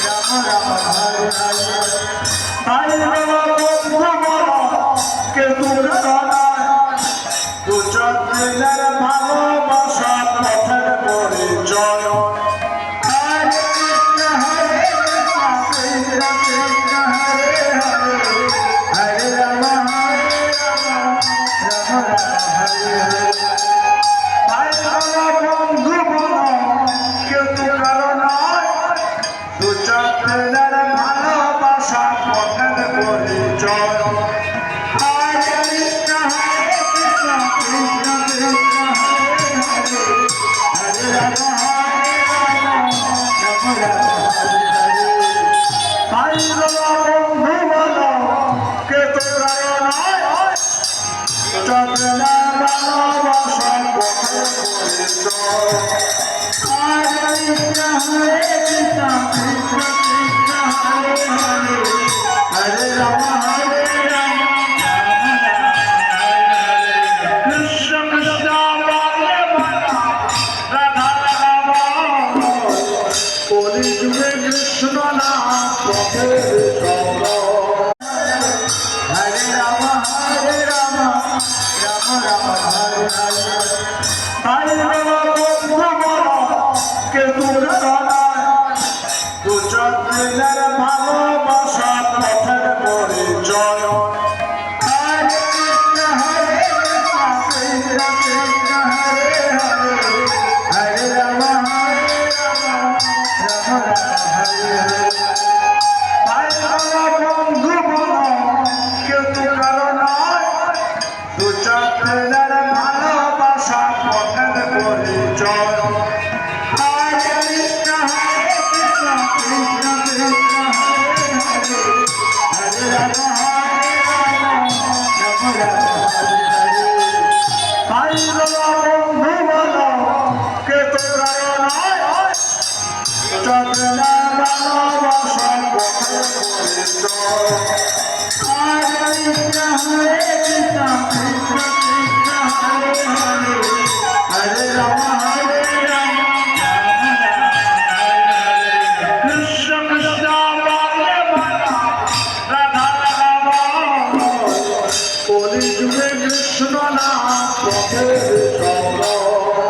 রাম হরে হরে তাই বন্ধু বলো কে তুলনা দু চার দিনের ভালোবাসা পথের পরিচয় ভালোবাসা পথের পরিচয় কৃষ্ণ নাম পথে হরে রাম রাম রাম হরে হরে তাই বন্ধু বলো কে তুলনা দু চার দিনের ভালোবাসা পথের পরিচয় ভালোবাসা পথের পরিচয় বন্ধু বলো কে তোরা ভালোবাসা পথের পরিচয়